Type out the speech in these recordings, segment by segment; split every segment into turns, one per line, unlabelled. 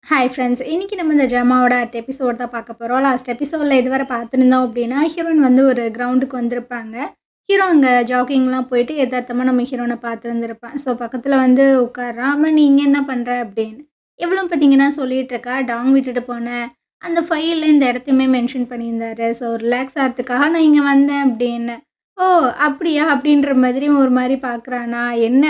Hi friends. இன்னைக்கு நம்ம இந்த ட்ராமாவோட அடுத்த எபிசோட் தான் பார்க்க போகிறோம். லாஸ்ட் எபிசோடில் இதுவரை பார்த்துருந்தோம் அப்படின்னா, ஹீரோயின் வந்து ஒரு கிரவுண்டுக்கு வந்திருப்பாங்க. ஹீரோ அங்கே ஜாக்கிங்லாம் போயிட்டு எதார்த்தமாக நம்ம ஹீரோனை பார்த்துருந்துருப்பான். ஸோ பக்கத்தில் வந்து உட்கார்றான். அவன் "நீ இங்கே என்ன பண்ணுற?" அப்படின்னு. இவளும் பார்த்தீங்கன்னா சொல்லிட்டு இருக்கா, "டாங் விட்டுட்டு போனேன். அந்த ஃபைலில் இந்த இடத்தையுமே மென்ஷன் பண்ணியிருந்தாரு. ஸோ ரிலாக்ஸ் ஆகிறதுக்காக நான் இங்கே வந்தேன்" அப்படின்னு. "ஓ அப்படியா?" அப்படின்ற மாதிரி ஒரு மாதிரி பார்க்குறானா. "என்ன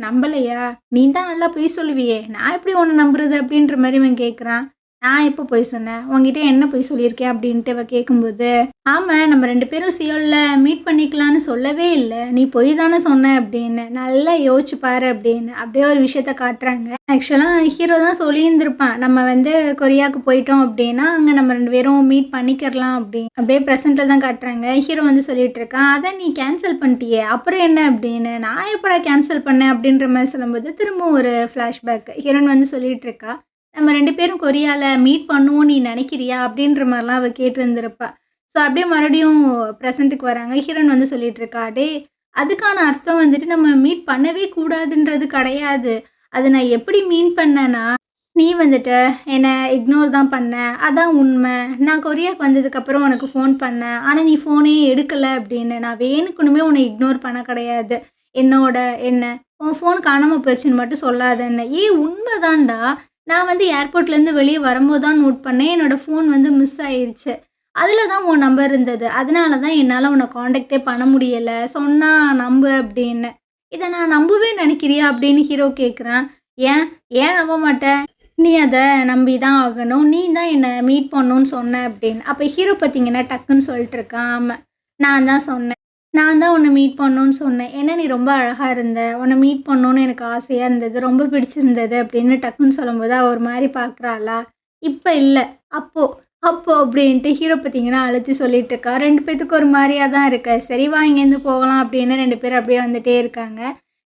நம்பலையா? நீ தான் நல்லா பொய் சொல்லுவியே! நான் எப்படி உன்ன நம்புறது?" அப்படின்ற மாரி இவன் கேட்குறான். "நான் எப்போ பொய் சொன்னேன்? உன்கிட்ட என்ன பொய் சொல்லியிருக்கேன்?" அப்படின்ட்டு இவ கேட்கும்போது, "ஆமா, நம்ம 2 பேரும் சியோல்ல மீட் பண்ணிக்கலான்னு சொல்லவே இல்ல. நீ பொய் தானே சொன்ன" அப்படின்னு. "நல்லா யோசிச்சு பாரு" அப்படின்னு. அப்படியே ஒரு விஷயத்த காட்டுறாங்க. ஆக்சுவலா ஹீரோ தான் சொல்லியிருந்திருப்பான். நம்ம வந்து கொரியாவுக்கு போயிட்டோம் அப்படின்னா, அங்க நம்ம 2 பேரும் மீட் பண்ணிக்கிறலாம் அப்படின்னு. அப்படியே ப்ரெசென்ட்ல தான் காட்டுறாங்க. ஹீரோ வந்து சொல்லிட்டு இருக்கான், "அத நீ கேன்சல் பண்ணிட்டியே, அப்புறம் என்ன?" அப்படின்னு. "நான் எப்படா கேன்சல் பண்ணேன்?" அப்படின்ற மாரி சொல்லும்போது, திரும்பவும் ஒரு ஃப்ளாஷ்பேக். ஹீரோயின் வந்து சொல்லிட்டு இருக்கா, "நம்ம 2 பேரும் கொரியால மீட் பண்ணுவோம் நீ நினைக்கிறியா?" அப்படின்ற மாரிலாம் அவ கேட்டிருந்திருப்பா. ஸோ அப்படியே மறுபடியும் ப்ரெசென்ட்டுக்கு வராங்க. ஹீரோயின் வந்து சொல்லிட்டு இருக்கா, "டேய், அதுக்கான அர்த்தம் வந்துட்டு நம்ம மீட் பண்ணவே கூடாதுன்றது கிடையாது. அது நான் எப்படி மீன் பண்ணேன்னா, நீ வந்துட்டு என்ன இக்னோர் தான் பண்ண. அதான் உண்மை. நான் கொரியாவுக்கு வந்ததுக்கப்புறம் உனக்கு ஃபோன் பண்ணேன். ஆனா நீ ஃபோனே எடுக்கல" அப்படின்னு. "நான் வேணுக்குனுமே உன்னை இக்னோர் பண்ண கிடையாது. என்னோட என்ன உன் ஃபோன் காணாம போயிருச்சுன்னு மட்டும் சொல்லாதன்னேன்." "ஏய் உண்மைதான்டா. நான் வந்து ஏர்போர்ட்லேருந்து வெளியே வரும்போது தான் நோட் பண்ணேன். என்னோட ஃபோன் வந்து மிஸ் ஆயிருச்சு. அதில தான் உன் நம்பர் இருந்தது. அதனால தான் என்னால உன்ன காண்டாக்ட்டே பண்ண முடியல. சொன்னா நம்பு" அப்படின்னு. "இத நான் நம்பவே நினைக்கிறியா?" அப்படின்னு ஹீரோ கேட்குறான். "ஏன்? ஏன் நம்ப மாட்ட? நீ அத நம்பி தான் ஆகணும். நீ தான் என்ன மீட் பண்ணணும்னு சொன்ன" அப்படின்னு. அப்ப ஹீரோ பார்த்தீங்கன்னா டக்குன்னு சொல்லிட்டு இருக்கான். "ஆமா. நான் தான் சொன்னேன். நான் தான் உன்ன மீட் பண்ணணும்னு சொன்னேன். ஏன்னா நீ ரொம்ப அழகா இருந்த. உன்ன மீட் பண்ணணும்னு எனக்கு ஆசையா இருந்தது. ரொம்ப பிடிச்சிருந்தது" அப்படின்னு டக்குன்னு சொல்லும்போது அவ ஒரு மாரி பார்க்குறாளா. "இப்ப இல்ல. அப்போ, அப்போ" அப்படின்ட்டு ஹீரோ பார்த்தீங்கன்னா அழுத்தி சொல்லிட்டு இருக்கா. 2 பேத்துக்கும் ஒரு மாரியா தான் இருக்கு. "சரி வா இங்கேருந்து போகலாம்" அப்படின்னு 2 பேரும் அப்படியே வந்துட்டே இருக்காங்க.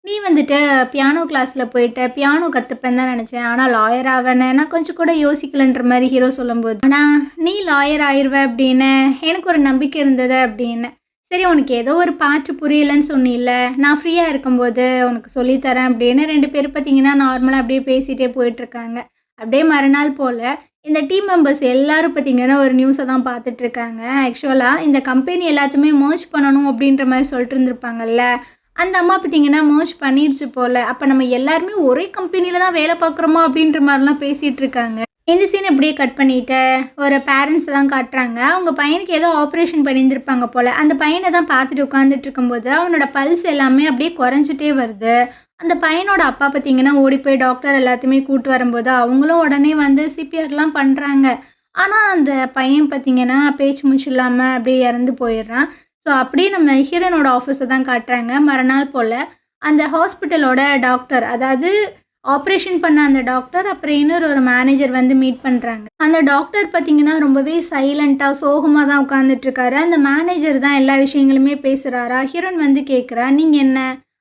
"நீ வந்துட்டு பியானோ கிளாஸ்ல போயிட்ட. பியானோ கத்துப்பேன்னு தான் நெனச்சேன். ஆனா லாயர் ஆவேன்னு நான் கொஞ்சம் கூட யோசிக்கலன்ற" மாரி ஹீரோ சொல்லும்போது, "ஆனா நீ லாயர் ஆயிருவ அப்படின்னு எனக்கு ஒரு நம்பிக்கை இருந்தது" அப்படின்னு. "சரி, உனக்கு ஏதோ ஒரு பார்ட் புரியலன்னு சொன்னீல்ல, நான் ஃப்ரீயா இருக்கும்போது உனக்கு சொல்லி தரேன்" அப்படின்னு 2 பேரும் பார்த்தீங்கன்னா நார்மலா அப்படியே பேசிட்டே போயிட்டுருக்காங்க. அப்படியே மறுநாள் போல இந்த டீம் மெம்பர்ஸ் எல்லாரும் பார்த்தீங்கன்னா ஒரு நியூஸ தான் பார்த்துட்ருக்காங்க. ஆக்சுவலா இந்த கம்பெனி எல்லாத்தையுமே மெர்ஜ் பண்ணணும் அப்படின்ற மாரி சொல்லிட்டு இருந்திருப்பாங்கல்ல. அந்த அம்மா பார்த்தீங்கன்னா மெர்ஜ் பண்ணிருச்சு போல. அப்ப நம்ம எல்லாருமே ஒரே கம்பெனில தான் வேலை பார்க்குறோமா அப்படின்ற மாரிலாம் பேசிட்டு இருக்காங்க. இந்த சீன் இப்படியே கட் பண்ணிட்டு ஒரு பேரண்ட்ஸ் தான் காட்டுறாங்க. அவங்க பையனுக்கு ஏதோ ஆப்ரேஷன் பண்ணியிருந்திருப்பாங்க போல. அந்த பையன தான் பார்த்துட்டு உட்காந்துட்டு இருக்கும்போது அவனோட பல்ஸ் எல்லாமே அப்படியே குறைஞ்சிட்டே வருது. அந்த பையனோட அப்பா பார்த்தீங்கன்னா ஓடி போய் டாக்டர் எல்லாத்தையுமே கூட்டு வரும்போது அவங்களும் உடனே வந்து சிபிஆர்லாம் பண்ணுறாங்க. ஆனா அந்த பையன் பார்த்தீங்கன்னா பேச்சு மூச்சு இல்லாம அப்படியே இறந்து போயிடுறான். ஸோ அப்படியே நம்ம ஹீரோயினோட ஆஃபீஸை தான் காட்டுறாங்க. மறுநாள் போல அந்த ஹாஸ்பிட்டலோட டாக்டர், அதாவது ஆப்ரேஷன் பண்ண அந்த டாக்டர், அப்புறம் இன்னொரு ஒரு மேனேஜர் வந்து மீட் பண்ணுறாங்க. அந்த டாக்டர் பார்த்தீங்கன்னா ரொம்பவே சைலண்ட்டா சோகமா தான் உட்காந்துட்ருக்காரு. அந்த மேனேஜர் தான் எல்லா விஷயங்களுமே பேசுகிறாரா. ஹீரோயின் வந்து கேட்குறா, "நீங்க என்ன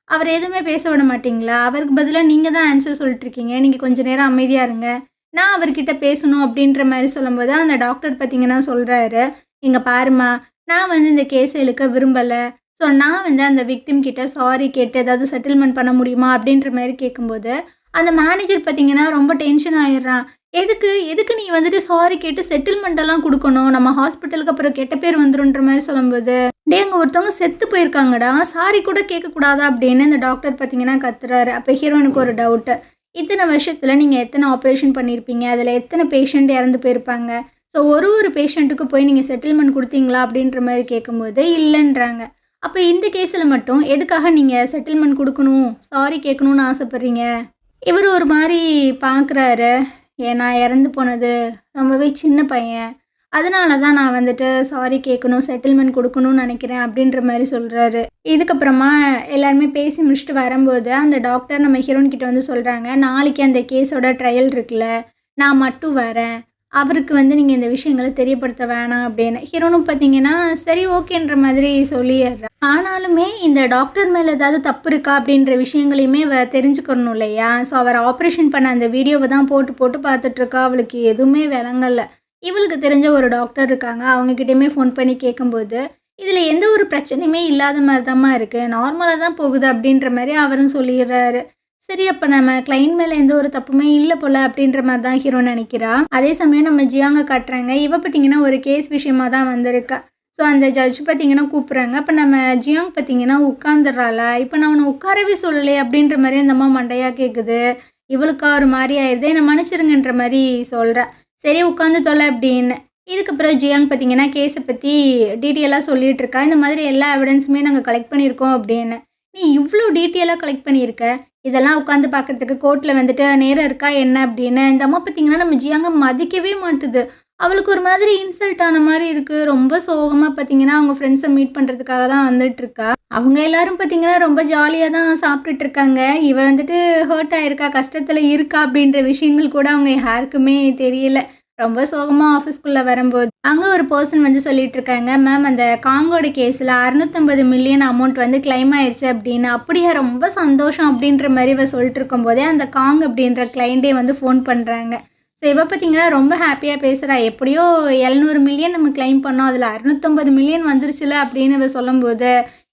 அவர் எதுவுமே பேச விட மாட்டீங்களா? அவருக்கு பதிலா நீங்க தான் ஆன்சர் சொல்லிட்டுருக்கீங்க. நீங்க கொஞ்ச நேரம் அமைதியா இருங்க. நான் அவர்கிட்ட பேசணும்" அப்படின்ற மாரி சொல்லும்போது, அந்த டாக்டர் பார்த்தீங்கன்னா சொல்றாரு, "இங்க பாரும்மா, நான் வந்து இந்த கேஸ இழுக்க விரும்பல. ஸோ நான் வந்து அந்த விக்டிம் கிட்ட சாரி கேட்டு ஏதாவது செட்டில்மெண்ட் பண்ண முடியுமா?" அப்படின்ற மாரி கேட்கும்போது, அந்த மேனேஜர் பார்த்தீங்கன்னா ரொம்ப டென்ஷன் ஆயிடுறான். "எதுக்கு எதுக்கு நீ வந்துட்டு சாரி கேட்டு செட்டில்மெண்ட் எல்லாம் குடுக்கணும்? நம்ம ஹாஸ்பிட்டலுக்கு அப்புறம் கெட்ட பேர் வந்துரும்ன்ற" மாரி சொல்லும்போது, "டேய், அங்க ஒருத்தவங்க செத்து போயிருக்காங்கடா. சாரி கூட கேட்கக்கூடாதா?" அப்படின்னு இந்த டாக்டர் பார்த்தீங்கன்னா கத்துறாரு. அப்ப ஹீரோயினுக்கு ஒரு டவுட்டு. "இத்தன வருஷத்துல நீங்க எத்தன ஆப்ரேஷன் பண்ணியிருப்பீங்க? அதுல எத்தன பேஷண்ட் இறந்து போயிருப்பாங்க? ஸோ ஒரு ஒரு பேஷண்ட்டுக்கு போய் நீங்க செட்டில்மெண்ட் குடுத்தீங்களா?" அப்படின்ற மாரி கேட்கும்போது, இல்லன்றாங்க. "அப்ப இந்த கேஸ்ல மட்டும் எதுக்காக நீங்க செட்டில்மெண்ட் குடுக்கணும், சாரி கேட்கணும்னு ஆசைப்படுறீங்க?" இவரு ஒரு மாரி பார்க்குறாரு. நான் இறந்து போனது ரொம்பவே சின்ன பையன். அதனால தான் நான் வந்துட்டு சாரி கேட்கணும், செட்டில்மெண்ட் குடுக்கணும்னு நெனைக்கிறேன் அப்படின்ற மாரி சொல்றாரு. இதுக்கப்புறமா எல்லாருமே பேசி முடிச்சுட்டு வரும்போது, அந்த டாக்டர் நம்ம ஹீரோயின் கிட்ட வந்து சொல்றாங்க, "நாளைக்கு அந்த கேஸோட ட்ரையல் இருக்குல்ல, நான் மட்டும் வரேன். அவருக்கு வந்து நீங்க இந்த விஷயங்கள தெரியப்படுத்த வேணாம்" அப்படின்னு. ஹீரோனும் பார்த்தீங்கன்னா, சரி ஓகேன்ற மாதிரி சொல்லிர்றா. ஆனாலுமே இந்த டாக்டர் மேல ஏதாவது தப்பு இருக்கா அப்படின்ற விஷயங்களையுமே இவ தெரிஞ்சுக்கணும் இல்லையா? ஸோ அவர் ஆப்ரேஷன் பண்ண அந்த வீடியோவ தான் போட்டு போட்டு பார்த்துட்ருக்கா. அவளுக்கு எதுவுமே விளங்கல. இவளுக்கு தெரிஞ்ச ஒரு டாக்டர் இருக்காங்க. அவங்க கிட்டயுமே ஃபோன் பண்ணி கேட்கும்போது, "இதில எந்த ஒரு பிரச்சனையுமே இல்லாத மாரி தாம்மா இருக்கு. நார்மலா தான் போகுது" அப்படின்ற மாரி அவரும் சொல்லிர்றாரு. சரி அப்ப நம்ம கிளையண்ட் மேல எந்த ஒரு தப்புமே இல்ல போல அப்படின்ற மாரி தான் ஹீரோ நெனைக்கிறா. அதே சமயம் நம்ம ஜியாங்க காட்டுறாங்க. இவ பார்த்தீங்கன்னா ஒரு கேஸ் விஷயமா தான் வந்திருக்கா. ஸோ அந்த ஜட்ஜ் பார்த்தீங்கன்னா கூப்பிடுறாங்க. அப்ப நம்ம ஜியாங் பார்த்தீங்கன்னா உட்காந்துர்றாளா, இப்ப நான் உன்ன உட்காரவே சொல்லலையே அப்படின்ற மாரி அந்த அம்மா மண்டையா கேட்குது. இவளுக்கா ஒரு மாரி ஆயிருது. என்ன மன்னிச்சிருங்கன்ற மாரி சொல்றா. சரி உட்காந்து தொல அப்படின்னு. இதுக்கப்புறம் ஜியாங் பார்த்தீங்கன்னா கேஸ பத்தி டீட்டெயிலா சொல்லிட்டு இருக்கா. இந்த மாதிரி எல்லா எவிடன்ஸுமே நாங்க கலெக்ட் பண்ணியிருக்கோம் அப்படின்னு. நீ இவ்ளோ டீட்டெயிலா கலெக்ட் பண்ணியிருக்க. இதெல்லாம் உட்காந்து பார்க்கறதுக்கு கோர்ட்ல வந்துட்டு நேரம் இருக்கா என்ன அப்படின்னு. இந்த அம்மா பார்த்தீங்கன்னா நம்ம ஜியாங்க மதிக்கவே மாட்டுது. அவளுக்கு ஒரு மாதிரி இன்சல்ட் ஆன மாரி இருக்கு. ரொம்ப சோகமா பார்த்தீங்கன்னா, அவங்க ஃப்ரெண்ட்ஸ மீட் பண்றதுக்காக தான் வந்துட்டுருக்கா. அவங்க எல்லாரும் பார்த்தீங்கன்னா, ரொம்ப ஜாலியா தான் சாப்பிட்டுட்டு இருக்காங்க. இவ வந்துட்டு ஹர்ட் ஆயிருக்கா, கஷ்டத்துல இருக்கா அப்படின்ற விஷயங்கள் கூட அவங்க யாருக்குமே தெரியல. ரொம்ப சோகமா ஆஃபீஸ்க்குள்ள வரும்போது, அங்க ஒரு பெர்சன் வந்து சொல்லிட்டு இருக்காங்க, "மேம் அந்த காங்கோட கேஸ்ல 650 மில்லியன் அமௌண்ட் வந்து கிளைம் ஆயிருச்சு" அப்படின்னு. "அப்படியா ரொம்ப சந்தோஷம்" அப்படின்ற மாரி இவ சொல்லிட்டு இருக்கும்போதே, அந்த காங் அப்படின்ற கிளையண்டே வந்து ஃபோன் பண்றாங்க. ஸோ இவ பார்த்தீங்கன்னா ரொம்ப ஹாப்பியா பேசுறா. எப்படியோ 700 மில்லியன் நம்ம கிளைம் பண்ணோம். அதில 650 மில்லியன் வந்துருச்சுல அப்படின்னு இவ சொல்லும்போது,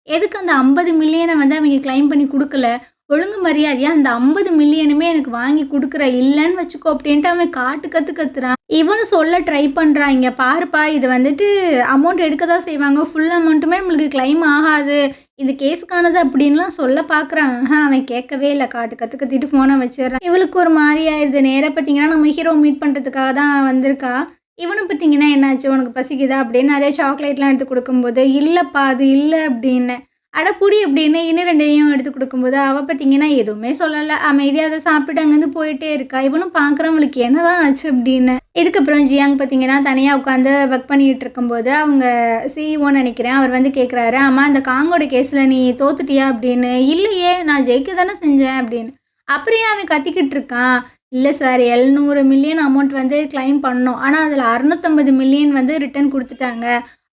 எதுக்கு அந்த 50 மில்லியன வந்து அவைங்க கிளைம் பண்ணி குடுக்கல? ஒழுங்கு மரியாதையா அந்த 50 மில்லியனுமே எனக்கு வாங்கி குடுக்குற. இல்லன்னு வச்சுக்கோ அப்படின்ட்டு அவன் காட்டு கத்து கத்துறான். இவனும் சொல்ல ட்ரை பண்றான். இங்க பாருப்பா இது வந்துட்டு அமௌண்ட் எடுக்க தான் செய்வாங்க. ஃபுல் அமௌண்ட்டுமே நம்மளுக்கு கிளைம் ஆகாது. இது கேஸுக்கானது அப்படின்லாம் சொல்ல பார்க்குறான். அவன் கேட்கவே இல்ல. காட்டு கத்து கத்திட்டு ஃபோனை வச்சிடுறான். இவளுக்கு ஒரு மாரி ஆயிருது. நேரா பார்த்தீங்கன்னா நம்ம ஹீரோ மீட் பண்ணுறதுக்காக தான் வந்திருக்கா. இவனும் பார்த்தீங்கன்னா என்னாச்சு உனக்கு பசிக்குதா அப்படின்னு நிறைய சாக்லேட்லாம் எடுத்து கொடுக்கும்போது, இல்லப்பா அது இல்ல அப்படின்னு. அட புடி அப்படின்னு இன்னும் 2யும் எடுத்து குடுக்கும்போது, அவ பார்த்தீங்கன்னா எதுவுமே சொல்லல. அமைதியா அத சாப்பிட்டுட்டு அங்கேருந்து போயிட்டே இருக்கா. இவனும் பார்க்குறான் அவளுக்கு என்னதான் ஆச்சு அப்படின்னு. இதுக்கப்புறம் ஜியாங் பார்த்தீங்கன்னா தனியா உட்காந்து ஒர்க் பண்ணிட்டு இருக்கும்போது, அவங்க சிஇஓன்னு நெனைக்கிறேன். அவர் வந்து கேட்குறாரு, "ஆமா அந்த காங்கோட கேஸ்ல நீ தோத்துட்டியா?" அப்படின்னு. "இல்லையே நான் ஜெயிக்க தானே செஞ்சேன்" அப்படின்னு. அப்புறம் ஏன் அவன் கத்திக்கிட்டு இருக்கான்? "இல்ல சார் 700 மில்லியன் அமௌண்ட் வந்து கிளைம் பண்ணோம். ஆனா அதில 650 மில்லியன் வந்து ரிட்டர்ன் குடுத்துட்டாங்க.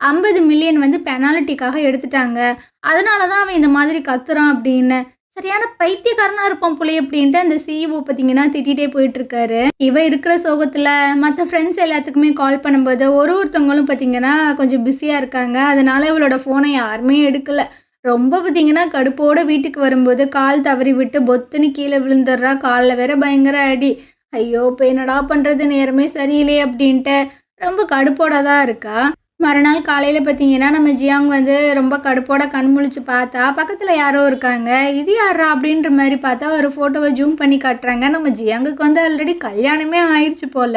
50 மில்லியன் வந்து பெனால்டிக்காக எடுத்துட்டாங்க. அதனால தான் அவன் இந்த மாதிரி கத்துறான்" அப்படின்னு. சரியான பைத்தியக்காரனா இருப்பான் போலயே அப்படின்ட்டு அந்த சிஇஓ பார்த்தீங்கன்னா திட்டிட்டே போயிட்டுருக்காரு. இவ இருக்கிற சோகத்துல மத்த ஃப்ரெண்ட்ஸ் எல்லாத்துக்குமே கால் பண்ணும்போது ஒருத்தவங்களும் பார்த்தீங்கன்னா கொஞ்சம் பிஸியா இருக்காங்க. அதனால இவளோட ஃபோனை யாருமே எடுக்கல. ரொம்ப பார்த்தீங்கன்னா கடுப்போட வீட்டுக்கு வரும்போது கால் தவறி விட்டு பொத்துன்னு கீழ விழுந்துடுறா. கால்ல வேற பயங்கர அடி. ஐயோ! இப்ப என்னடா பண்றது? நேரமே சரியில்லையே அப்படின்ட்டு ரொம்ப கடுப்போட தான் இருக்கா. மறுநாள் காலையில பார்த்தீங்கன்னா, நம்ம ஜியாங் வந்து ரொம்ப கடுப்போட கண் முழிச்சு பார்த்தா, பக்கத்துல யாரோ இருக்காங்க. "இது யார்றா?" அப்படின்ற மாரி பார்த்தா, ஒரு ஃபோட்டோவ ஜூம் பண்ணி காட்டுறாங்க. நம்ம ஜியாங்குக்கு வந்து ஆல்ரெடி கல்யாணமே ஆயிருச்சு போல.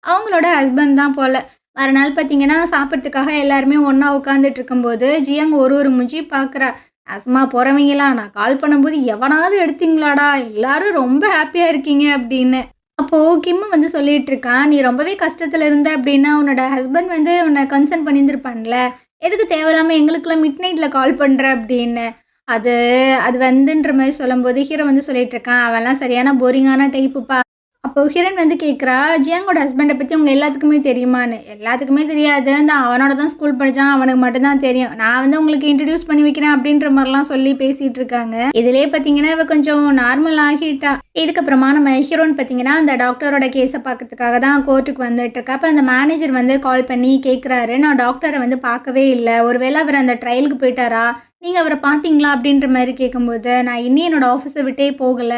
அவங்களோட ஹஸ்பண்ட் தான் போல. மறுநாள் பார்த்தீங்கன்னா, சாப்பிட்றதுக்காக எல்லாருமே ஒண்ணா உட்காந்துட்டு இருக்கும்போது, ஜியாங் ஒரு மூஞ்சி பார்க்குறா. "நாசமா போறவங்களா, நான் கால் பண்ணும்போது எவனாவது எடுத்தீங்களாடா? எல்லாரும் ரொம்ப ஹாப்பியா இருக்கீங்க" அப்படின்னு. அப்போ கிம் வந்து சொல்லிட்டு இருக்கான், "நீ ரொம்பவே கஷ்டத்துல இருந்த அப்படின்னா, உன்னோட ஹஸ்பண்ட் வந்து உன்ன கன்சர்ன் பண்ணியிருந்திருப்பான்ல. எதுக்கு தேவையில்லாம எங்களுக்கெல்லாம் மிட் நைட்ல கால் பண்ற?" அப்படின்னு. அது அது வந்துன்ற மாரி சொல்லும்போது, ஹீரோ வந்து சொல்லிட்டு இருக்கான், "அவன்லாம் சரியான போரிங்கான டைப்புப்பா." அப்போ ஹிரண் வந்து கேட்குறா, "ஜியாங்கோட ஹஸ்பண்ட பத்தி உங்க எல்லாத்துக்குமே தெரியுமான்னு?" "எல்லாத்துக்குமே தெரியாது. அவனோட தான் ஸ்கூல் படிச்சான். அவனுக்கு மட்டும் தான் தெரியும். நான் வந்து உங்களுக்கு இன்ட்ரோடியூஸ் பண்ணி வைக்கிறேன்." அப்படின்ற மாரிலாம் சொல்லி பேசிட்டு இருக்காங்க. இதிலேயே பார்த்தீங்கன்னா, இவ கொஞ்சம் நார்மல் ஆகிட்டா. இதுக்கப்புறமா நம்ம ஹீரோன்னு பார்த்தீங்கன்னா, அந்த டாக்டரோட கேஸ பார்க்கறதுக்காக தான் கோர்ட்டுக்கு வந்துட்டுருக்கா. அப்ப அந்த மேனேஜர் வந்து கால் பண்ணி கேட்குறாரு, "நான் டாக்டர வந்து பார்க்கவே இல்ல. ஒருவேளை அவர் அந்த ட்ரையலுக்கு போயிட்டாரா? நீங்க அவர பார்த்தீங்களா?" அப்படின்ற மாரி கேட்கும்போது, "நான் இன்னும் என்னோட ஆஃபீஸ விட்டே போகல.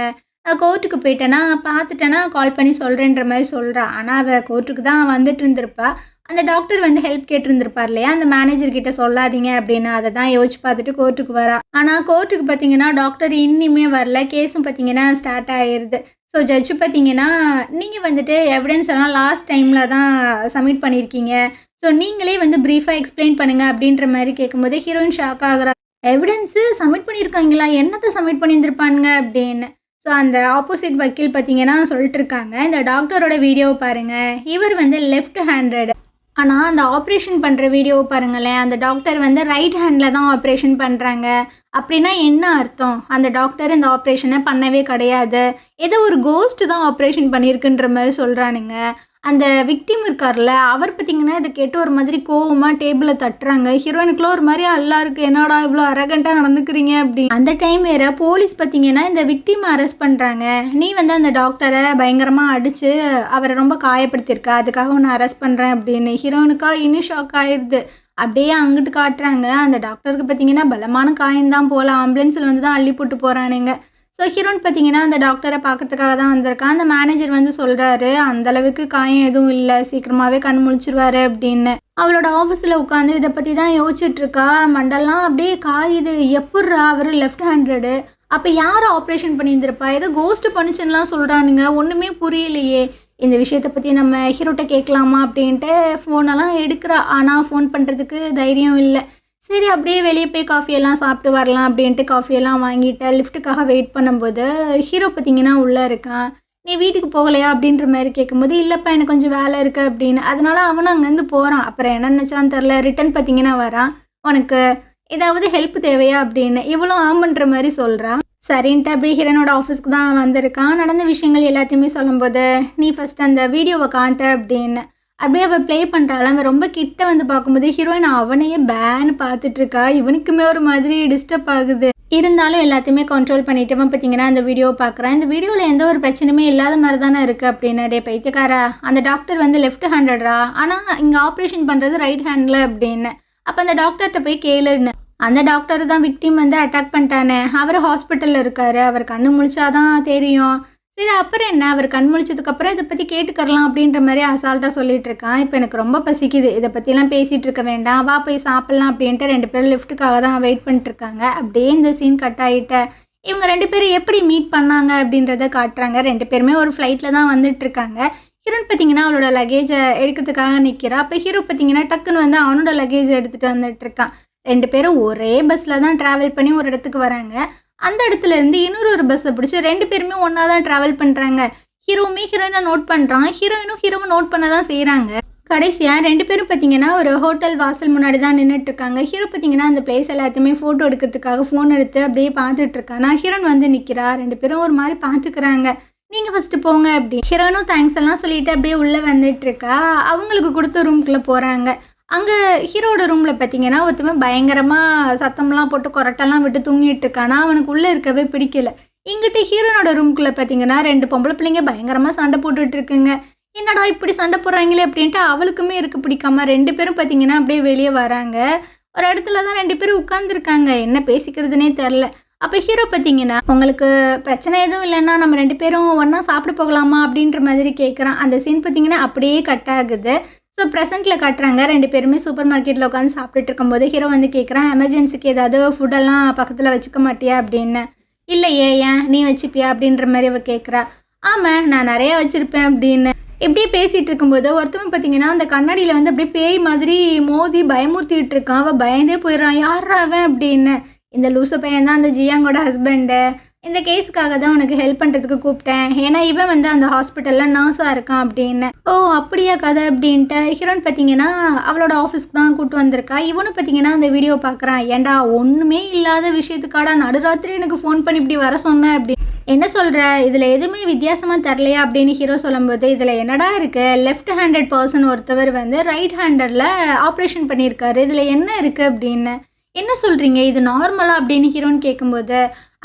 நான் கோர்ட்டுக்கு போயிட்டேன்னா, பார்த்துட்டேன்னா கால் பண்ணி சொல்றேன்ற" மாரி சொல்றா. ஆனா, அவ கோர்ட்டுக்கு தான் வந்துட்டு இருந்திருப்பா. அந்த டாக்டர் வந்து ஹெல்ப் கேட்டிருந்திருப்பார் இல்லையா? அந்த மேனேஜர் கிட்ட சொல்லாதீங்க அப்படின்னு. அத தான் யோசிச்சு பார்த்துட்டு கோர்ட்டுக்கு வரா. ஆனா, கோர்ட்டுக்கு பார்த்தீங்கன்னா, டாக்டர் இன்னிமே வரல. கேஸும் பார்த்தீங்கன்னா ஸ்டார்ட் ஆயிருது. ஸோ, ஜட்ஜ் பார்த்தீங்கன்னா, "நீங்க வந்துட்டு எவிடன்ஸ் எல்லாம் லாஸ்ட் டைம்ல தான் சப்மிட் பண்ணியிருக்கீங்க. ஸோ, நீங்களே வந்து பிரீஃபா எக்ஸ்பிளைன் பண்ணுங்க" அப்படின்ற மாரி கேட்கும்போது, ஹீரோயின் ஷாக் ஆகுறா. "எவிடன்ஸு சப்மிட் பண்ணியிருக்காங்களா? என்னத்த சப்மிட் பண்ணியிருந்திருப்பானுங்க?" அப்படின்னு. ஸோ, அந்த ஆப்போசிட் வக்கீல் பார்த்தீங்கன்னா சொல்லிட்டு இருக்காங்க, "இந்த டாக்டரோட வீடியோவ பாருங்க. இவர் வந்து லெஃப்ட் ஹேண்டட். ஆனா, அந்த ஆப்ரேஷன் பண்ற வீடியோவ பாருங்களேன். அந்த டாக்டர் வந்து ரைட் ஹேண்ட்ல தான் ஆப்ரேஷன் பண்றாங்க. அப்படின்னா என்ன அர்த்தம்? அந்த டாக்டர் இந்த ஆப்ரேஷன பண்ணவே கிடையாது. ஏதோ ஒரு கோஸ்ட் தான் ஆப்ரேஷன் பண்ணியிருக்குன்ற மாரி சொல்றானுங்க." அந்த விக்டிம் இருக்கார்ல, அவர் பார்த்தீங்கன்னா இத கேட்டு ஒரு மாதிரி கோவமா டேபிள தட்டுறாங்க. ஹீரோயினுக்குலாம் ஒரு மாரி அல்லா இருக்கு. "என்னடா இவ்ளோ அரகன்ட்டா நடந்துக்கிறீங்க?" அப்படி. அந்த டைம் வேற போலீஸ் பார்த்தீங்கன்னா இந்த விக்டிம அரெஸ்ட் பண்றாங்க. "நீ வந்து அந்த டாக்டர பயங்கரமா அடிச்சு, அவர ரொம்ப காயப்படுத்தியிருக்க. அதுக்காக உன்ன அரெஸ்ட் பண்றேன்" அப்படின்னு. ஹீரோயினுக்கா இன்னும் ஷாக் ஆயிருது. அப்படியே அங்கிட்டு காட்டுறாங்க. அந்த டாக்டருக்கு பார்த்தீங்கன்னா பலமான காயம் தான் போல. ஆம்புலன்ஸ்ல வந்து தான் அள்ளி போட்டு போறானுங்க. ஸோ ஹீரோயின் பார்த்தீங்கன்னா அந்த டாக்டரை பார்க்கறதுக்காக தான் வந்திருக்கான். அந்த மேனேஜர் வந்து சொல்கிறாரு, அந்தளவுக்கு காயம் எதுவும் இல்லை, சீக்கிரமாகவே கண் முழிச்சிருவாரு அப்படின்னு. அவளோட ஆஃபீஸில் உட்காந்து இதை பற்றி தான் யோசிச்சுட்ருக்கா. மண்டெல்லாம் அப்படியே காயுது. எப்புட்றா அவர் லெஃப்ட் ஹேண்டடு, அப்போ யார் ஆப்ரேஷன் பண்ணியிருந்திருப்பா? ஏதோ கோஸ்ட்டு பண்ணிச்சுன்னுலாம் சொல்கிறானுங்க, ஒன்றுமே புரியலையே. இந்த விஷயத்தை பற்றி நம்ம ஹீரோட்ட கேட்கலாமா அப்படின்ட்டு ஃபோனெல்லாம் எடுக்கிறா. ஆனால் ஃபோன் பண்ணுறதுக்கு தைரியம் இல்லை. சரி அப்படியே வெளியே போய் காஃபியெல்லாம் சாப்பிட்டு வரலாம் அப்படின்ட்டு காஃபியெல்லாம் வாங்கிட்டு லிஃப்ட்டுக்காக வெயிட் பண்ணும்போது ஹீரோ பார்த்தீங்கன்னா உள்ளே இருக்கான். நீ வீட்டுக்கு போகலையா அப்படின்ற மாதிரி கேட்கும்போது, இல்லைப்பா எனக்கு கொஞ்சம் வேலை இருக்குது அப்படின்னு. அதனால அவனும் அங்கேருந்து போகிறான். அப்புறம் என்ன நினச்சான்னு தெரில, ரிட்டன் பார்த்தீங்கன்னா வரான். உனக்கு ஏதாவது ஹெல்ப் தேவையா அப்படின்னு. இவ்வளோ ஆம்பன்ற மாதிரி சொல்கிறான். சரின்ட்டு அப்படியே ஹீரோனோட ஆஃபீஸ்க்கு தான் வந்திருக்கான். நடந்த விஷயங்கள் எல்லாத்தையுமே சொல்லும்போது, நீ ஃபஸ்ட் அந்த வீடியோவை காட்ட அப்படின்னு. அப்படியே அவள் ப்ளே பண்ணுறாள். அவன் ரொம்ப கிட்ட வந்து பார்க்கும்போது ஹீரோயின் அவனையே பேன்னு பார்த்துட்ருக்கா. இவனுக்குமே ஒரு மாதிரி டிஸ்டர்ப் ஆகுது. இருந்தாலும் எல்லாத்தையுமே கண்ட்ரோல் பண்ணிட்டு அவன் பார்த்தீங்கன்னா அந்த வீடியோவை பார்க்குறான். இந்த வீடியோவில் எந்த ஒரு பிரச்சனையுமே இல்லாத மாதிரி தானே இருக்குது அப்படின்னு. டே பைத்தியக்காரா, அந்த டாக்டர் வந்து லெஃப்ட் ஹேண்டடா, ஆனால் இங்கே ஆப்ரேஷன் பண்ணுறது ரைட் ஹேண்டில் அப்படின்னு. அப்போ அந்த டாக்டர்கிட்ட போய் கேளுன்னு. அந்த டாக்டர் தான் விக்டிம் வந்து அட்டாக் பண்ணிட்டானே, அவர் ஹாஸ்பிட்டலில் இருக்கார், அவர் கண்ணு முழிச்சாதான் தெரியும். சரி அப்புறம் என்ன, அவர் கண் முழிச்சதுக்கப்புறம் இதை பற்றி கேட்டுக்கரலாம் அப்படின்ற மாதிரி அசால்ட்டாக சொல்லிட்டு இருக்கான். இப்போ எனக்கு ரொம்ப பசிக்குது, இதை பற்றிலாம் பேசிகிட்டு இருக்க வேண்டாம், வா போய் சாப்பிட்லாம் அப்படின்ட்டு 2 பேரும் லிஃப்ட்டுக்காக தான் வெயிட் பண்ணிட்டுருக்காங்க. அப்படியே இந்த சீன் கட் ஆகிட்ட இவங்க 2 பேரும் எப்படி மீட் பண்ணாங்க அப்படின்றத காட்டுறாங்க. 2 பேருமே ஒரு ஃப்ளைட்டில் தான் வந்துட்டுருக்காங்க. ஹீரோன் பார்த்தீங்கன்னா அவளோட லக்கேஜை எடுக்கிறதுக்காக நிற்கிறா. அப்போ ஹீரோ பார்த்தீங்கன்னா டக்குன்னு வந்து அவனோட லக்கேஜை எடுத்துகிட்டு வந்துட்டுருக்கான். 2 பேரும் ஒரே பஸ்ஸில் தான் ட்ராவல் பண்ணி ஒரு இடத்துக்கு வராங்க. அந்த இடத்துல இருந்து இன்னொரு பஸ்ஸை பிடிச்சி 2 பேருமே ஒன்றா தான் ட்ராவல் பண்ணுறாங்க. ஹீரோவுமே ஹீரோயினை நோட் பண்ணுறான், ஹீரோயினும் ஹீரோவை நோட் பண்ண தான் செய்கிறாங்க. கடைசியாக 2 பேரும் பார்த்தீங்கன்னா ஒரு ஹோட்டல் வாசல் முன்னாடி தான் நின்றுட்டுருக்காங்க. ஹீரோ பார்த்தீங்கன்னா அந்த பிளேஸ் எல்லாத்தையுமே ஃபோட்டோ எடுக்கிறதுக்காக ஃபோன் எடுத்து அப்படியே பார்த்துட்ருக்கான். நான் ஹீரோன் வந்து நிற்கிறா. 2 பேரும் ஒரு மாதிரி பார்த்துக்கிறாங்க. நீங்கள் ஃபஸ்ட்டு போங்க அப்படி. ஹீரோனும் தேங்க்ஸ் எல்லாம் சொல்லிட்டு அப்படியே உள்ளே வந்துட்டுருக்கா. அவங்களுக்கு கொடுத்த ரூம்குள்ளே போகிறாங்க. அங்கே ஹீரோட ரூமில் பார்த்தீங்கன்னா ஒருத்தவன் பயங்கரமாக சத்தம்லாம் போட்டு கொரட்டெல்லாம் விட்டு தூங்கிட்டு இருக்கானா. அவனுக்கு உள்ளே இருக்கவே பிடிக்கல. இங்கிட்ட ஹீரோனோட ரூம்குள்ளே பார்த்தீங்கன்னா 2 பொம்பளை பிள்ளைங்க பயங்கரமாக சண்டை போட்டுட்ருக்குங்க. என்னடா இப்படி சண்டை போடுறாங்களே அப்படின்ட்டு அவளுக்குமே இருக்குது பிடிக்காம. 2 பேரும் பார்த்தீங்கன்னா அப்படியே வெளியே வராங்க. ஒரு இடத்துல தான் 2 பேரும் உட்காந்துருக்காங்க. என்ன பேசிக்கிறதுனே தெரில. அப்போ ஹீரோ பார்த்தீங்கன்னா, உங்களுக்கு பிரச்சனை எதுவும் இல்லைன்னா நம்ம 2 பேரும் ஒன்றா சாப்பிட போகலாமா அப்படின்ற மாதிரி கேட்குறான். அந்த சீன் பார்த்தீங்கன்னா அப்படியே கட் ஆகுது. ஸோ ப்ரெசென்ட்டில் காட்டுறாங்க. 2 பேருமே சூப்பர் மார்க்கெட்டில் உட்காந்து சாப்பிட்டுட்டு இருக்கும்போது ஹீரோ வந்து கேட்குறான், எமர்ஜென்சிக்கு ஏதாவது ஃபுட்டெல்லாம் பக்கத்தில் வச்சுக்க மாட்டியா அப்படின்னு. இல்லையே, ஏன் நீ வச்சுப்பியா அப்படின்ற மாதிரி அவள் கேட்குறா. ஆமாம் நான் நிறையா வச்சுருப்பேன் அப்படின்னு. இப்படியே பேசிகிட்டு இருக்கும்போது ஒருத்தவன் பார்த்தீங்கன்னா அந்த கண்ணாடியில் வந்து அப்படியே பேய் மாதிரி மோதி பயமுறுத்திட்டு இருக்கான். அவள் பயந்தே போயிடுறான். யாரா அவன் அப்படின்னு. இந்த லூசு பையன் தான் அந்த ஜியாங்கோட ஹஸ்பண்டு. இந்த கேஸுக்காக தான் உனக்கு ஹெல்ப் பண்ணுறதுக்கு கூப்பிட்டேன். ஏன்னா இவன் வந்து அந்த ஹாஸ்பிட்டலில் நர்ஸாக இருக்கான் அப்படின்னு. ஓ அப்படியா கதை அப்படின்ட்டு ஹீரோன் பார்த்தீங்கன்னா அவளோட ஆஃபீஸ்க்கு தான் கூப்பிட்டு வந்திருக்கா. இவனும் பார்த்தீங்கன்னா அந்த வீடியோ பார்க்குறான். ஏன்டா ஒன்றுமே இல்லாத விஷயத்துக்காடா நடுராத்திரி எனக்கு ஃபோன் பண்ணி இப்படி வர சொன்னேன் அப்படி. என்ன சொல்கிற, இதில் எதுவுமே வித்தியாசமாக தரலையா அப்படின்னு ஹீரோ சொல்லும்போது, இதில் என்னடா இருக்குது, லெஃப்ட் ஹேண்டட் பர்சன் ஒருத்தவர் வந்து ரைட் ஹேண்டரில் ஆப்ரேஷன் பண்ணியிருக்காரு, இதில் என்ன இருக்குது அப்படின்னு. என்ன சொல்கிறீங்க, இது நார்மலா அப்படின்னு ஹீரோன்னு கேட்கும்போது,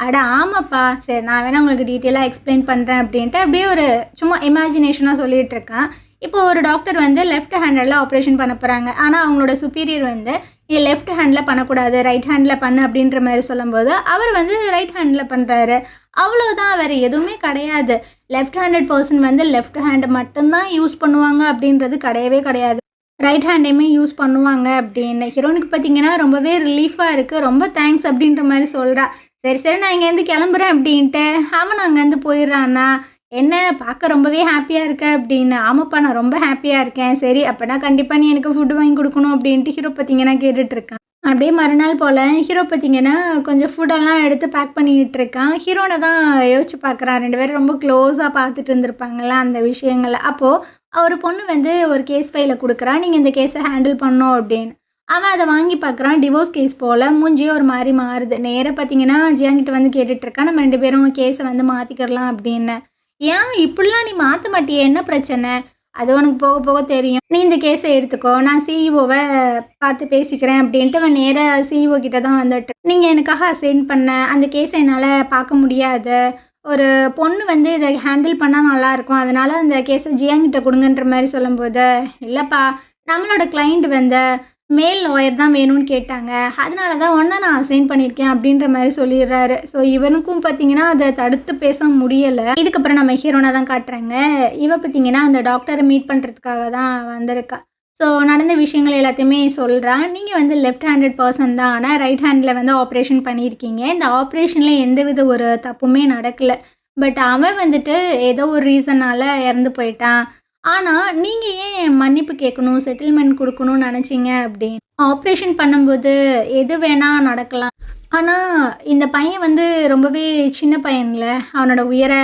அட ஆமாப்பா, சரி நான் வேணால் உங்களுக்கு டீட்டெயிலாக எக்ஸ்பிளைன் பண்ணுறேன் அப்படின்ட்டு அப்படியே ஒரு சும்மா இமேஜினேஷனாக சொல்லிகிட்டு இருக்கேன். இப்போ ஒரு டாக்டர் வந்து லெஃப்ட் ஹேண்டில் ஆப்ரேஷன் பண்ண போகிறாங்க. ஆனால் அவங்களோட சுப்பீரியர் வந்து நீ லெஃப்ட் ஹேண்டில் பண்ணக்கூடாது, ரைட் ஹேண்டில் பண்ணு அப்படின்ற மாதிரி சொல்லும்போது அவர் வந்து ரைட் ஹேண்டில் பண்ணுறாரு. அவ்வளோதான், வேறு எதுவுமே கிடையாது. லெஃப்ட் ஹேண்டட் பர்சன் வந்து லெஃப்ட் ஹேண்டை மட்டும்தான் யூஸ் பண்ணுவாங்க அப்படின்றது கிடையவே கிடையாது. ரைட் ஹேண்டையுமே யூஸ் பண்ணுவாங்க அப்படின்னு. ஹீரோனுக்கு பார்த்தீங்கன்னா ரொம்பவே ரிலீஃபாக இருக்குது. ரொம்ப தேங்க்ஸ் அப்படின்ற மாதிரி சொல்கிறா. சரி சரி நான் இங்கேருந்து கிளம்புறேன் அப்படின்ட்டு அவன் அங்கேருந்து போயிடுறான்னா. என்ன பார்க்க ரொம்பவே ஹாப்பியாக இருக்க அப்படின்னு. ஆமாப்பா நான் ரொம்ப ஹாப்பியாக இருக்கேன். சரி அப்போனா கண்டிப்பாக நீ எனக்கு ஃபுட்டு வாங்கி கொடுக்கணும் அப்படின்ட்டு ஹீரோ பார்த்தீங்கன்னா கேட்டுட்ருக்கான். அப்படியே மறுநாள் போல் ஹீரோ பார்த்தீங்கன்னா கொஞ்சம் ஃபுட்டெல்லாம் எடுத்து பேக் பண்ணிக்கிட்டு இருக்கான். ஹீரோனை தான் யோசிச்சு பார்க்குறான். 2 பேரும் ரொம்ப க்ளோஸாக பார்த்துட்டு இருந்திருப்பாங்களா அந்த விஷயங்களை. அப்போது ஒரு பொண்ணு வந்து ஒரு கேஸ் ஃபைலை கொடுக்குறா, நீங்கள் இந்த கேஸை ஹேண்டில் பண்ணோம் அப்படின்னு. அவன் அதை வாங்கி பார்க்குறான். டிவோர்ஸ் கேஸ் போல் மூஞ்சியே ஒரு மாதிரி மாறுது. நேராக பார்த்தீங்கன்னா ஜியாங்கிட்ட வந்து கேட்டுட்ருக்கான், நம்ம 2 பேரும் கேஸை வந்து மாற்றிக்கிடலாம் அப்படின்னு. ஏன் இப்படிலாம் நீ மாற்ற மாட்டியே, என்ன பிரச்சனை, அது உனக்கு போக போக தெரியும், நீ இந்த கேஸை எடுத்துக்கோ, நான் சிஇஓவை பார்த்து பேசிக்கிறேன் அப்படின்ட்டு அவன் நேராக சிஇஓ கிட்ட தான் வந்துட்டு, நீங்கள் எனக்காக அசைன் பண்ண அந்த கேஸை என்னால் பார்க்க முடியாது, ஒரு பொண்ணு வந்து இதை ஹேண்டில் பண்ணால் நல்லாயிருக்கும், அதனால் அந்த கேஸை ஜியாங்கிட்ட கொடுங்கன்ற மாதிரி சொல்லும்போது, இல்லைப்பா நம்மளோட கிளைண்ட் வந்து மேல் லாயர் தான் வேணும்னு கேட்டாங்க. அதனால தான் உன்ன நான் அசைன் பண்ணியிருக்கேன் அப்படின்ற மாரி சொல்லிடுறாரு. ஸோ இவனுக்கும் பார்த்தீங்கன்னா, அத தடுத்து பேச முடியல. இதுக்கப்புறம் நம்ம ஹீரோனா தான் காட்டுறாங்க. இவ பார்த்தீங்கன்னா, அந்த டாக்டர மீட் பண்ணுறதுக்காக தான் வந்திருக்கா. ஸோ நடந்த விஷயங்கள் எல்லாத்தையுமே சொல்றா. நீங்க வந்து லெஃப்ட் ஹேண்டட் பெர்சன் தான். ஆனா ரைட் ஹேண்ட்ல வந்து ஆப்ரேஷன் பண்ணியிருக்கீங்க. இந்த ஆப்ரேஷன்ல எந்தவித ஒரு தப்புமே நடக்கல. பட் அவன் வந்துட்டு ஏதோ ஒரு ரீசனால இறந்து போயிட்டான். ஆனா, நீங்க ஏன் மன்னிப்பு கேட்கணும், செட்டில்மெண்ட் குடுக்கணும்னு நெனச்சீங்க அப்படின்னு. ஆப்ரேஷன் பண்ணும்போது எது வேணா நடக்கலாம். ஆனா, இந்த பையன் வந்து ரொம்பவே சின்ன பையன்ல. அவனோட உயிர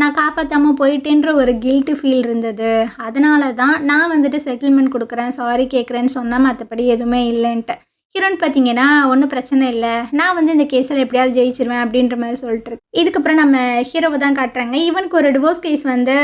நான் காப்பாத்தாம போயிட்டேன்ற ஒரு கில்ட் ஃபீல் இருந்தது. அதனால தான் நான் வந்துட்டு செட்டில்மெண்ட் குடுக்குறேன், சாரி கேட்குறேன்னு சொன்னேன். மத்தபடி எதுவுமே இல்லன்ட்டு. ஹீரோயின் பார்த்தீங்கன்னா, ஒண்ணும் பிரச்சனை இல்ல. நான் வந்து இந்த கேஸ்ல எப்படியாவது ஜெயிச்சுருவேன் அப்படின்ற மாரி சொல்லிட்டு இதுக்கப்புறம் நம்ம ஹீரோவ தான் காட்டுறாங்க. இவனுக்கு ஒரு டிவோர்ஸ் கேஸ் வந்து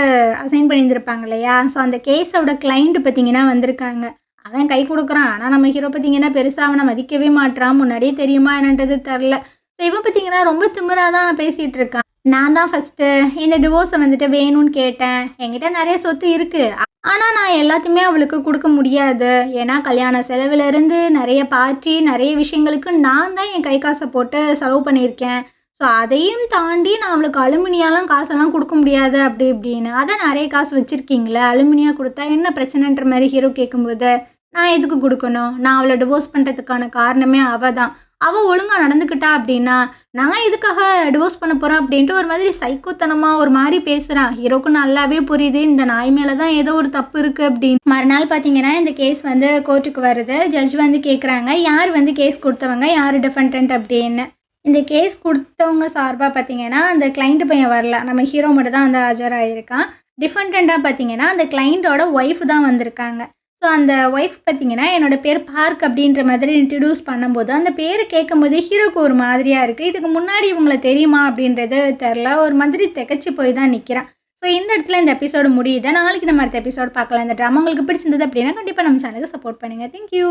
அசைன் பண்ணியிருந்திருப்பாங்க இல்லையா? ஸோ அந்த கேஸோட கிளையண்ட் பார்த்தீங்கன்னா வந்திருக்காங்க. அவன் கை குடுக்குறான். ஆனா நம்ம ஹீரோ பார்த்தீங்கன்னா, பெருசா அவன மதிக்கவே மாட்றான். முன்னாடியே தெரியுமா என்னன்றது தெர்ல. ஸோ இவன் பார்த்தீங்கன்னா, ரொம்ப திமிரா தான் பேசிட்டு இருக்கான். நான் தான் ஃபர்ஸ்ட்டு இந்த டிவோர்ஸ வந்துட்டு வேணும்னு கேட்டேன். என்கிட்ட நெறைய சொத்து இருக்கு. ஆனா நான் எல்லாத்தையுமே அவளுக்கு குடுக்க முடியாது. ஏன்னா கல்யாண செலவுலேருந்து நெறைய பார்ட்டி, நெறைய விஷயங்களுக்கு நான் தான் என் கை காச போட்டு செலவு பண்ணியிருக்கேன். ஸோ அதையும் தாண்டி நான் அவளுக்கு அலுமினியாலாம் காசெல்லாம் குடுக்க முடியாது அப்படி இப்படின்னு. அதான் நெறைய காசு வச்சிருக்கீங்களே, அலுமினியா குடுத்தா என்ன பிரச்சனைன்ற மாரி ஹீரோ கேட்கும்போது, நான் எதுக்கு குடுக்கணும்? நான் அவள டிவோர்ஸ் பண்றதுக்கான காரணமே அவ தான். அவ ஒழுங்கா நடந்துக்கிட்டா அப்படின்னா, நான் எதுக்காக டிவோர்ஸ் பண்ண போறேன் அப்படின்ட்டு ஒரு மாதிரி சைக்கோத்தனமா ஒரு மாரி பேசுறான். ஹீரோக்கும் நல்லாவே புரியுது. இந்த நாய் மேல தான் ஏதோ ஒரு தப்பு இருக்கு அப்படின்னு. மறுநாள் பார்த்தீங்கன்னா, இந்த கேஸ் வந்து கோர்ட்டுக்கு வருது. ஜட்ஜ் வந்து கேட்குறாங்க, யார் வந்து கேஸ் குடுத்தவங்க? யாரு டிஃபெண்டன்ட் அப்படின்னு. இந்த கேஸ் குடுத்தவங்க சார்பா பார்த்தீங்கன்னா, அந்த கிளையண்ட் பையன் வரல. நம்ம ஹீரோ மட்டும் தான் வந்து ஆஜராயிருக்கான். டிஃபெண்டன்ட்டா பார்த்தீங்கன்னா, அந்த கிளையண்டோட ஒய்ஃப் தான் வந்திருக்காங்க. ஸோ அந்த ஒய்ஃப் பார்த்தீங்கன்னா, என்னோட பேர் பார்க் அப்படின்ற மாதிரி இன்ட்ரோடியூஸ் பண்ணும்போது, அந்த பேர கேட்கும்போது ஹீரோக்கு ஒரு மாதிரியா இருக்கு. இதுக்கு முன்னாடி இவங்கள தெரியுமா அப்படின்றது தெர்ல. ஒரு மாதிரி திகைச்சு போய் தான் நிக்கிறான். ஸோ இந்த இடத்துல இந்த எபிசோடு முடியுது. நாளைக்கு நம்ம அடுத்த எபிசோட் பார்க்கலாம். இந்த ட்ராமா உங்களுக்கு பிடிச்சிருந்தது அப்படின்னா, கண்டிப்பா நம்ம சேனலுக்கு சப்போர்ட் பண்ணுங்க. Thank you.